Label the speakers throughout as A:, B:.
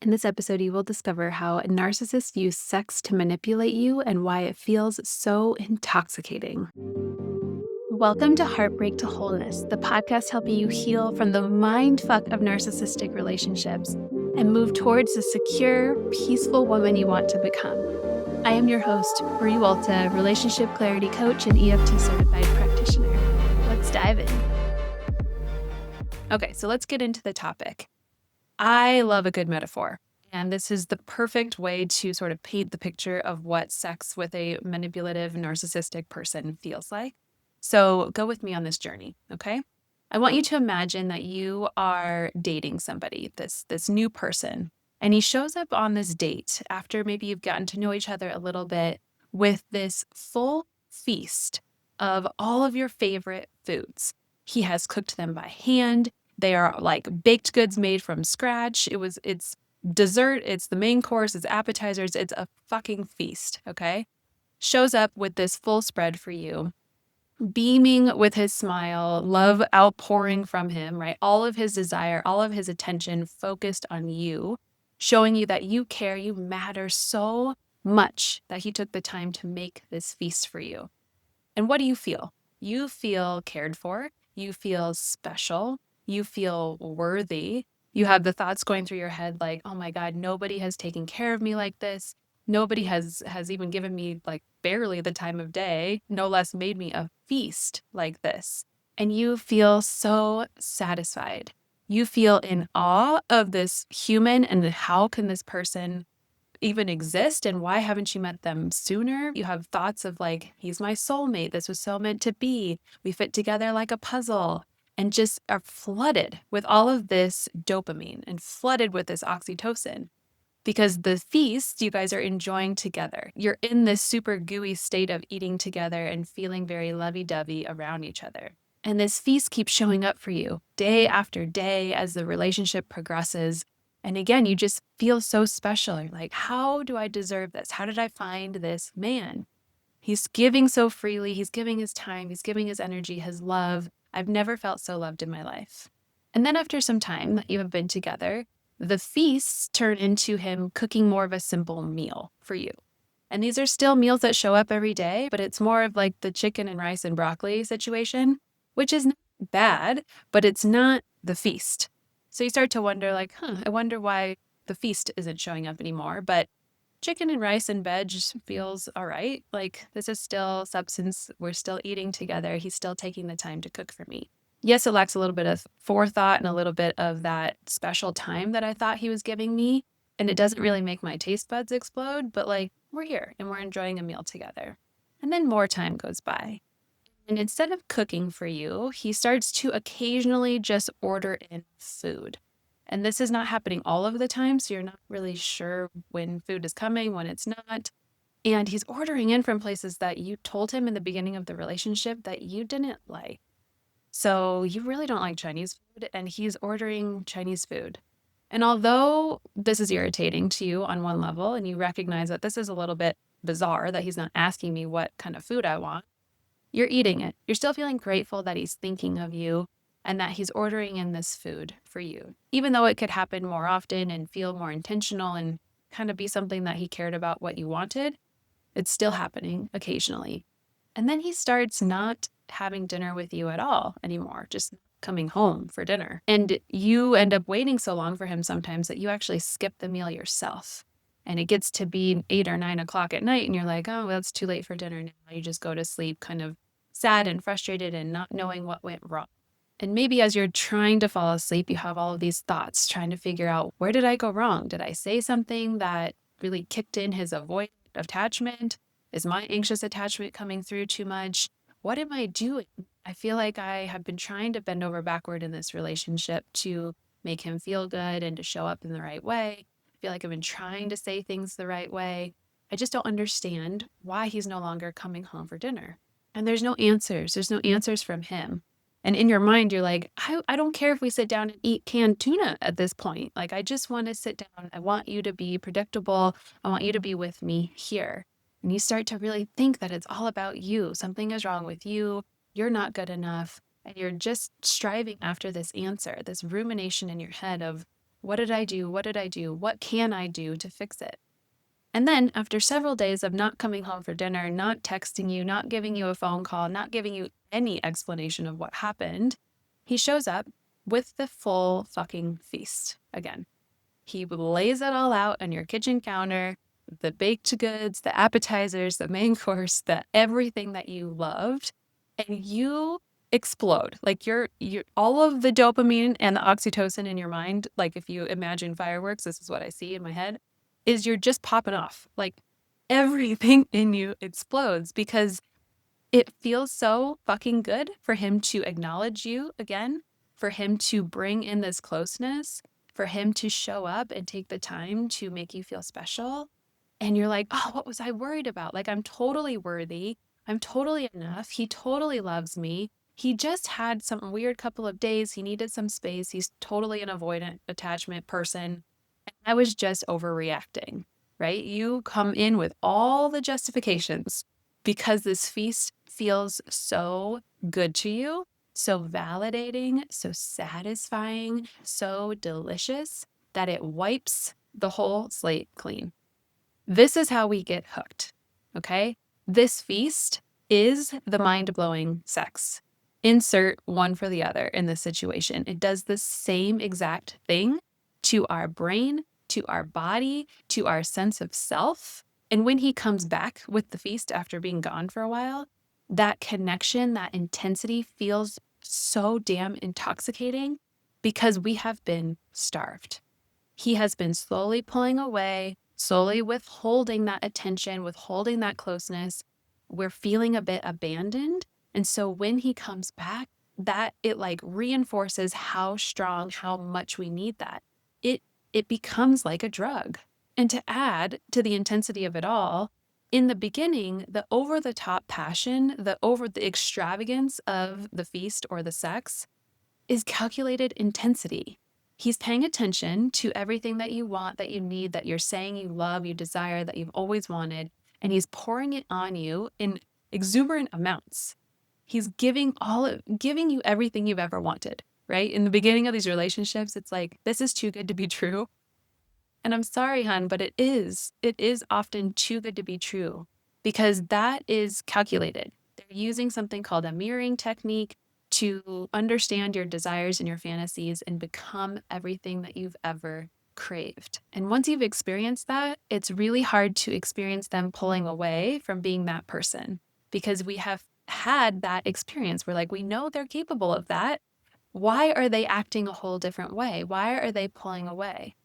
A: In this episode, you will discover how narcissists use sex to manipulate you and why it feels so intoxicating. Welcome to Heartbreak to Wholeness, the podcast helping you heal from the mindfuck of narcissistic relationships and move towards the secure, peaceful woman you want to become. I am your host, Brie Walta, relationship clarity coach and EFT certified practitioner. Let's dive in. Okay, so let's get into the topic. I love a good metaphor, and this is the perfect way to sort of paint the picture of what sex with a manipulative, narcissistic person feels like. So go with me on this journey, okay? I want you to imagine that you are dating somebody, this new person, and he shows up on this date after maybe you've gotten to know each other a little bit with this full feast of all of your favorite foods. He has cooked them by hand. They are like baked goods made from scratch. It's dessert, it's the main course, it's appetizers, it's a fucking feast, okay? Shows up with this full spread for you, beaming with his smile, love outpouring from him, right? All of his desire, all of his attention focused on you, showing you that you care, you matter so much that he took the time to make this feast for you. And what do you feel? You feel cared for, you feel special, you feel worthy. You have the thoughts going through your head like, oh my God, nobody has taken care of me like this. Nobody has even given me like barely the time of day, no less made me a feast like this. And you feel so satisfied. You feel in awe of this human and how can this person even exist and why haven't you met them sooner? You have thoughts of like, he's my soulmate. This was so meant to be. We fit together like a puzzle, and just are flooded with all of this dopamine and flooded with this oxytocin because the feast you guys are enjoying together. You're in this super gooey state of eating together and feeling very lovey-dovey around each other. And this feast keeps showing up for you day after day as the relationship progresses. And again, you just feel so special. You're like, how do I deserve this? How did I find this man? He's giving so freely. He's giving his time. He's giving his energy, his love. I've never felt so loved in my life. And then after some time that you have been together, the feasts turn into him cooking more of a simple meal for you. And these are still meals that show up every day, but it's more of like the chicken and rice and broccoli situation, which is not bad, but it's not the feast. So you start to wonder like, I wonder why the feast isn't showing up anymore. But chicken and rice and veg feels all right. Like this is still substance. We're still eating together. He's still taking the time to cook for me. Yes, it lacks a little bit of forethought and a little bit of that special time that I thought he was giving me. And it doesn't really make my taste buds explode, but like we're here and we're enjoying a meal together. And then more time goes by. And instead of cooking for you, he starts to occasionally just order in food. And this is not happening all of the time, so you're not really sure when food is coming, when it's not. And he's ordering in from places that you told him in the beginning of the relationship that you didn't like. So you really don't like Chinese food, and he's ordering Chinese food. And although this is irritating to you on one level, and you recognize that this is a little bit bizarre that he's not asking me what kind of food I want, you're eating it. You're still feeling grateful that he's thinking of you and that he's ordering in this food for you. Even though it could happen more often and feel more intentional and kind of be something that he cared about what you wanted, it's still happening occasionally. And then he starts not having dinner with you at all anymore, just coming home for dinner. And you end up waiting so long for him sometimes that you actually skip the meal yourself. And it gets to be 8 or 9 o'clock at night and you're like, oh, well, it's too late for dinner now. You just go to sleep kind of sad and frustrated and not knowing what went wrong. And maybe as you're trying to fall asleep, you have all of these thoughts trying to figure out, where did I go wrong? Did I say something that really kicked in his avoidant attachment? Is my anxious attachment coming through too much? What am I doing? I feel like I have been trying to bend over backward in this relationship to make him feel good and to show up in the right way. I feel like I've been trying to say things the right way. I just don't understand why he's no longer coming home for dinner. And there's no answers. There's no answers from him. And in your mind, you're like, I don't care if we sit down and eat canned tuna at this point. Like, I just want to sit down. I want you to be predictable. I want you to be with me here. And you start to really think that it's all about you. Something is wrong with you. You're not good enough. And you're just striving after this answer, this rumination in your head of, What did I do? What did I do? What can I do to fix it? And then after several days of not coming home for dinner, not texting you, not giving you a phone call, not giving you any explanation of what happened, he shows up with the full fucking feast again. He lays it all out on your kitchen counter, the baked goods, the appetizers, the main course, the everything that you loved, and you explode. Like you're all of the dopamine and the oxytocin in your mind, like if you imagine fireworks, this is what I see in my head, is you're just popping off. Like everything in you explodes because it feels so fucking good for him to acknowledge you again, for him to bring in this closeness, for him to show up and take the time to make you feel special. And you're like, oh, what was I worried about? Like, I'm totally worthy. I'm totally enough. He totally loves me. He just had some weird couple of days. He needed some space. He's totally an avoidant attachment person. And I was just overreacting, right? You come in with all the justifications because this feast feels so good to you, so validating, so satisfying, so delicious that it wipes the whole slate clean. This is how we get hooked, okay? This feast is the mind-blowing sex. Insert one for the other in this situation. It does the same exact thing to our brain, to our body, to our sense of self. And when he comes back with the feast after being gone for a while, that connection, that intensity feels so damn intoxicating because we have been starved. He has been slowly pulling away, slowly withholding that attention, withholding that closeness. We're feeling a bit abandoned. And so when he comes back, that it like reinforces how strong, how much we need that. It becomes like a drug. And to add to the intensity of it all, in the beginning, the over the top passion, the extravagance of the feast or the sex is calculated intensity. He's paying attention to everything that you want, that you need, that you're saying you love, you desire, that you've always wanted, and he's pouring it on you in exuberant amounts. He's giving you everything you've ever wanted, right? In the beginning of these relationships, it's like, this is too good to be true. And I'm sorry, hon, but it is. It is often too good to be true because that is calculated. They're using something called a mirroring technique to understand your desires and your fantasies and become everything that you've ever craved. And once you've experienced that, it's really hard to experience them pulling away from being that person because we have had that experience. We're like, we know they're capable of that. Why are they acting a whole different way? Why are they pulling away?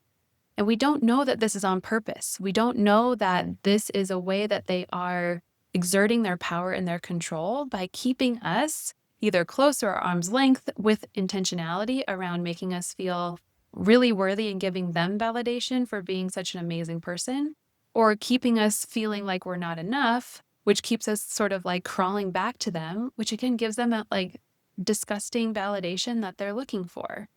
A: And we don't know that this is on purpose. We don't know that this is a way that they are exerting their power and their control by keeping us either close or arm's length with intentionality around making us feel really worthy and giving them validation for being such an amazing person, or keeping us feeling like we're not enough, which keeps us sort of like crawling back to them, which again gives them that like disgusting validation that they're looking for.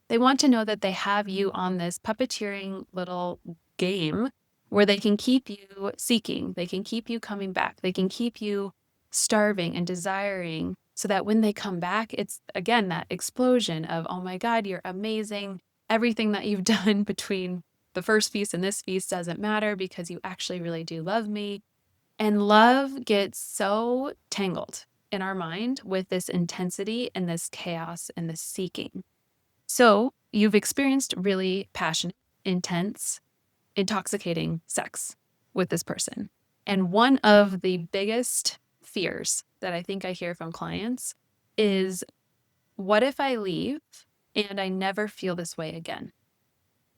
A: They want to know that they have you on this puppeteering little game where they can keep you seeking, they can keep you coming back, they can keep you starving and desiring so that when they come back, it's again that explosion of, oh my God, you're amazing. Everything that you've done between the first feast and this feast doesn't matter because you actually really do love me. And love gets so tangled in our mind with this intensity and this chaos and this seeking. So you've experienced really passionate, intense, intoxicating sex with this person. And one of the biggest fears that I think I hear from clients is, what if I leave and I never feel this way again?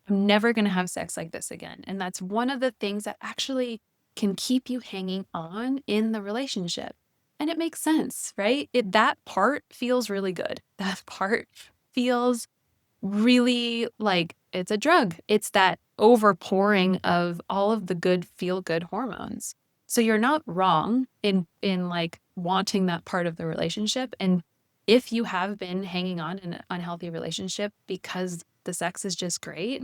A: I'm never going to have sex like this again. And that's one of the things that actually can keep you hanging on in the relationship. And it makes sense, right? That part feels really good. That part feels really like it's a drug. It's that overpouring of all of the good feel good hormones. So you're not wrong in like wanting that part of the relationship. And if you have been hanging on in an unhealthy relationship because the sex is just great,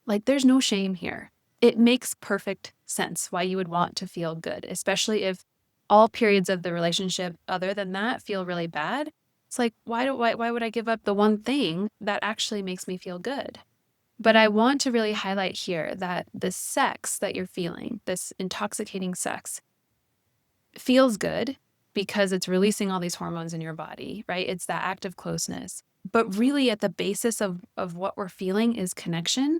A: like there's no shame here. It makes perfect sense why you would want to feel good, especially if all periods of the relationship other than that feel really bad. It's like, why would I give up the one thing that actually makes me feel good? But I want to really highlight here that the sex that you're feeling, this intoxicating sex, feels good because it's releasing all these hormones in your body, right? It's that act of closeness. But really, at the basis of what we're feeling is connection.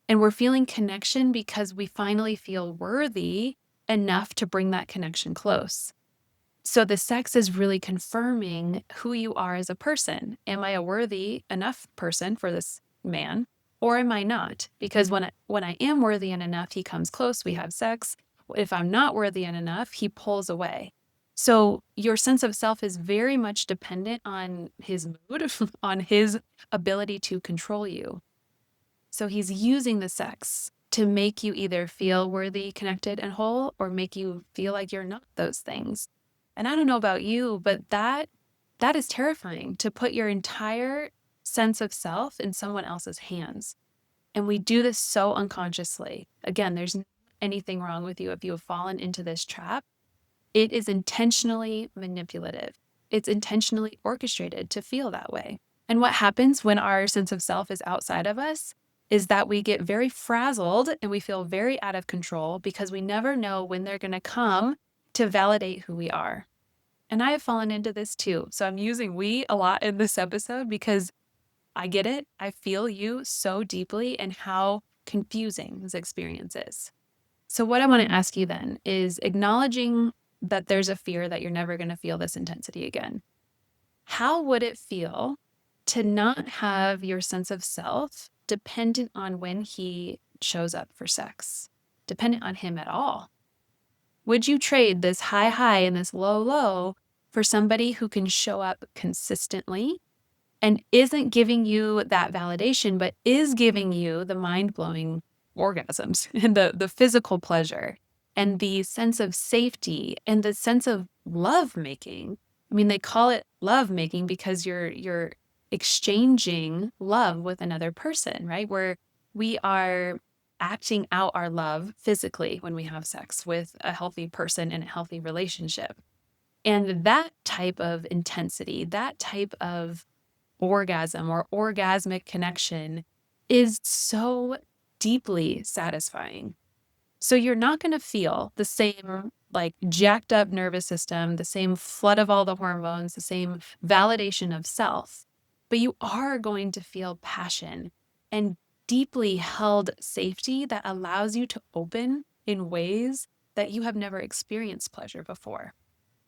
A: And we're feeling connection because we finally feel worthy enough to bring that connection close. So the sex is really confirming who you are as a person. Am I a worthy enough person for this man, or am I not? Because when I am worthy enough, he comes close, we have sex. If I'm not worthy enough, he pulls away. So your sense of self is very much dependent on his mood, on his ability to control you. So he's using the sex to make you either feel worthy, connected, and whole, or make you feel like you're not those things. And I don't know about you, but that is terrifying, to put your entire sense of self in someone else's hands. And we do this so unconsciously. Again, there's not anything wrong with you if you have fallen into this trap. It is intentionally manipulative. It's intentionally orchestrated to feel that way. And what happens when our sense of self is outside of us is that we get very frazzled and we feel very out of control because we never know when they're going to come to validate who we are. And I have fallen into this too. So I'm using we a lot in this episode because I get it. I feel you so deeply and how confusing this experience is. So what I want to ask you then is, acknowledging that there's a fear that you're never going to feel this intensity again. How would it feel to not have your sense of self dependent on when he shows up for sex, dependent on him at all? Would you trade this high high and this low low for somebody who can show up consistently and isn't giving you that validation, but is giving you the mind-blowing orgasms and the physical pleasure and the sense of safety and the sense of love making? I mean, they call it love making because you're exchanging love with another person, right? Where we are acting out our love physically when we have sex with a healthy person in a healthy relationship. And that type of intensity, that type of orgasm or orgasmic connection is so deeply satisfying. So you're not going to feel the same like jacked up nervous system, the same flood of all the hormones, the same validation of self, but you are going to feel passion and deeply held safety that allows you to open in ways that you have never experienced pleasure before.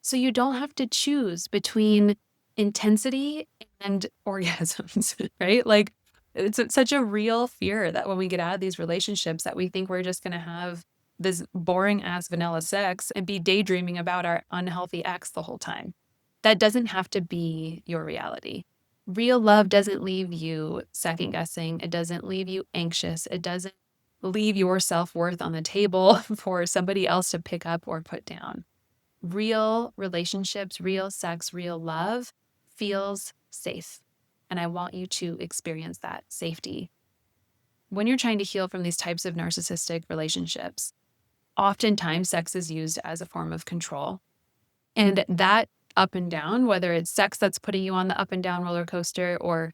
A: So you don't have to choose between intensity and orgasms, right? Like, it's such a real fear that when we get out of these relationships that we think we're just going to have this boring ass vanilla sex and be daydreaming about our unhealthy ex the whole time. That doesn't have to be your reality. Real love doesn't leave you second guessing. It doesn't leave you anxious. It doesn't leave your self-worth on the table for somebody else to pick up or put down. Real relationships, real sex, real love feels safe. And I want you to experience that safety. When you're trying to heal from these types of narcissistic relationships, oftentimes sex is used as a form of control. And that up and down, whether it's sex that's putting you on the up and down roller coaster or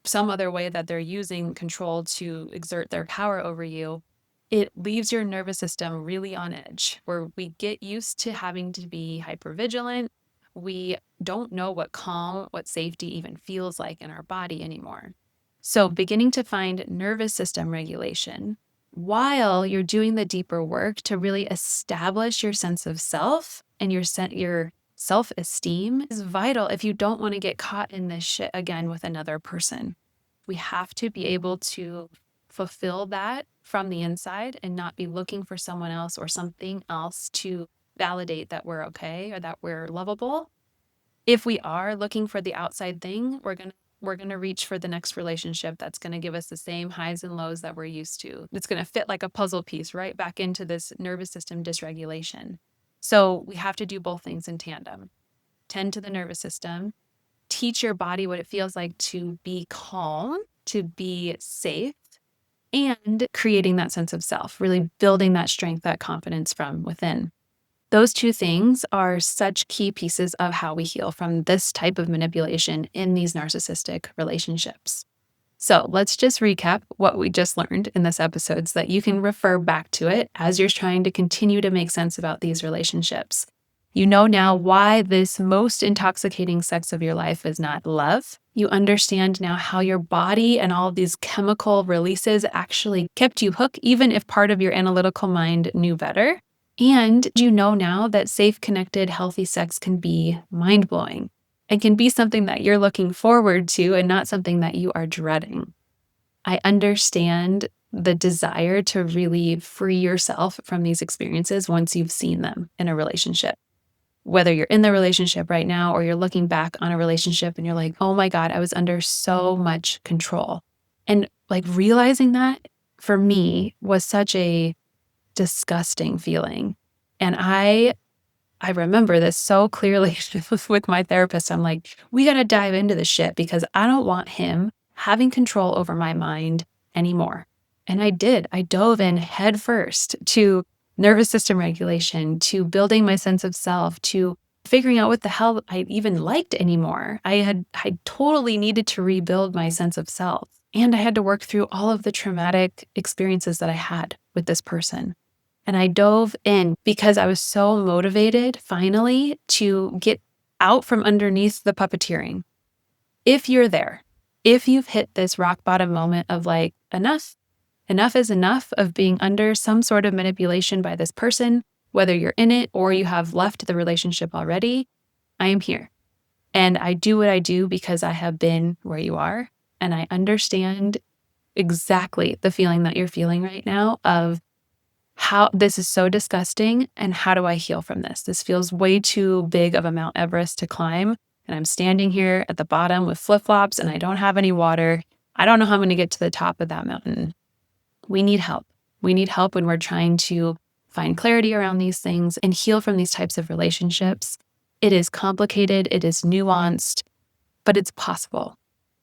A: some other way that they're using control to exert their power over you, it leaves your nervous system really on edge, where we get used to having to be hypervigilant. We don't know what calm, what safety even feels like in our body anymore. So beginning to find nervous system regulation while you're doing the deeper work to really establish your sense of self and your self-esteem is vital if you don't want to get caught in this shit again with another person. We have to be able to fulfill that from the inside and not be looking for someone else or something else to validate that we're okay or that we're lovable. If we are looking for the outside thing, we're going to reach for the next relationship that's going to give us the same highs and lows that we're used to. It's going to fit like a puzzle piece right back into this nervous system dysregulation. So we have to do both things in tandem. Tend to the nervous system, teach your body what it feels like to be calm, to be safe, and creating that sense of self, really building that strength, that confidence from within. Those two things are such key pieces of how we heal from this type of manipulation in these narcissistic relationships. So let's just recap what we just learned in this episode so that you can refer back to it as you're trying to continue to make sense about these relationships. You know now why this most intoxicating sex of your life is not love. You understand now how your body and all of these chemical releases actually kept you hooked, even if part of your analytical mind knew better. And you know now that safe, connected, healthy sex can be mind-blowing. It can be something that you're looking forward to and not something that you are dreading. I understand the desire to really free yourself from these experiences once you've seen them in a relationship. Whether you're in the relationship right now or you're looking back on a relationship and you're like, oh my God, I was under so much control. And like realizing that for me was such a disgusting feeling. And I remember this so clearly with my therapist. I'm like, we got to dive into this shit because I don't want him having control over my mind anymore. And I did. I dove in head first to nervous system regulation, to building my sense of self, to figuring out what the hell I even liked anymore. I totally needed to rebuild my sense of self. And I had to work through all of the traumatic experiences that I had with this person. And I dove in because I was so motivated finally to get out from underneath the puppeteering. If you're there, if you've hit this rock bottom moment of like, enough is enough of being under some sort of manipulation by this person, whether you're in it or you have left the relationship already, I am here. And I do what I do because I have been where you are. And I understand exactly the feeling that you're feeling right now of how this is so disgusting and how do I heal from this? This feels way too big of a Mount Everest to climb. And I'm standing here at the bottom with flip-flops and I don't have any water. I don't know how I'm going to get to the top of that mountain. We need help. We need help when we're trying to find clarity around these things and heal from these types of relationships. It is complicated, it is nuanced, but it's possible.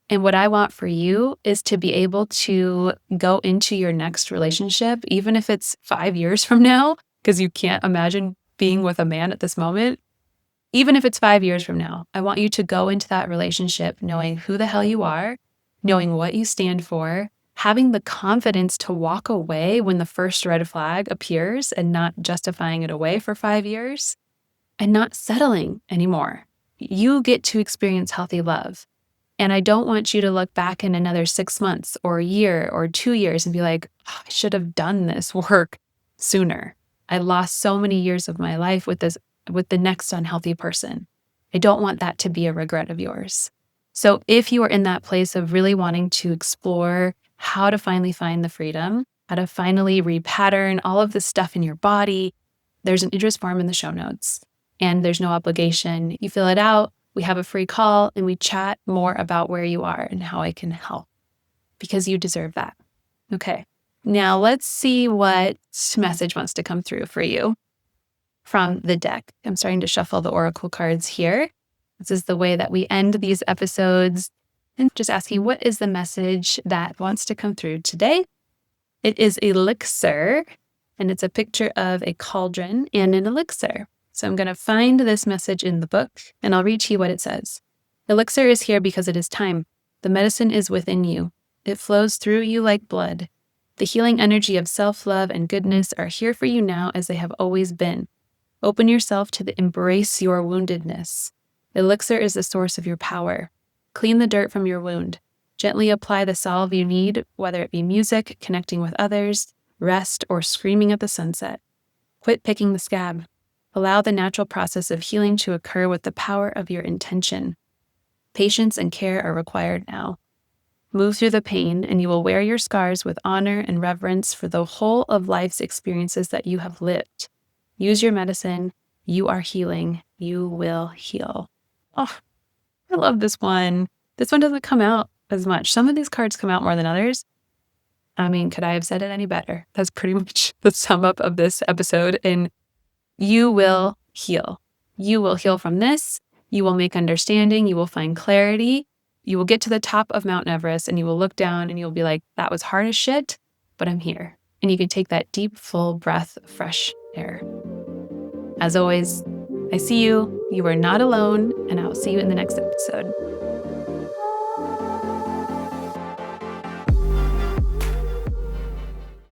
A: And what I want for you is to be able to go into your next relationship, even if it's 5 years from now, because you can't imagine being with a man at this moment. Even if it's 5 years from now, I want you to go into that relationship knowing who the hell you are, knowing what you stand for, having the confidence to walk away when the first red flag appears and not justifying it away for 5 years and not settling anymore. You get to experience healthy love. And I don't want you to look back in another 6 months or a year or 2 years and be like, oh, I should have done this work sooner. I lost so many years of my life with the next unhealthy person. I don't want that to be a regret of yours. So if you are in that place of really wanting to explore how to finally find the freedom, how to finally repattern all of the stuff in your body, there's an interest form in the show notes and there's no obligation. You fill it out. We have a free call and we chat more about where you are and how I can help because you deserve that. Okay, now let's see what message wants to come through for you from the deck. I'm starting to shuffle the oracle cards here. This is the way that we end these episodes and just asking what is the message that wants to come through today. It is elixir and it's a picture of a cauldron and an elixir. So I'm going to find this message in the book and I'll read to you what it says. Elixir is here because it is time. The medicine is within you. It flows through you like blood. The healing energy of self-love and goodness are here for you now as they have always been. Open yourself to embrace your woundedness. Elixir is the source of your power. Clean the dirt from your wound. Gently apply the salve you need, whether it be music, connecting with others, rest, or screaming at the sunset. Quit picking the scab. Allow the natural process of healing to occur with the power of your intention. Patience and care are required now. Move through the pain, and you will wear your scars with honor and reverence for the whole of life's experiences that you have lived. Use your medicine. You are healing. You will heal. Oh, I love this one. This one doesn't come out as much. Some of these cards come out more than others. I mean, could I have said it any better? That's pretty much the sum up of this episode. And you will heal. You will heal from this. You will make understanding. You will find clarity. You will get to the top of Mount Everest and you will look down and you'll be like, that was hard as shit, but I'm here. And you can take that deep, full breath of fresh air. As always, I see you. You are not alone, and I will see you in the next episode.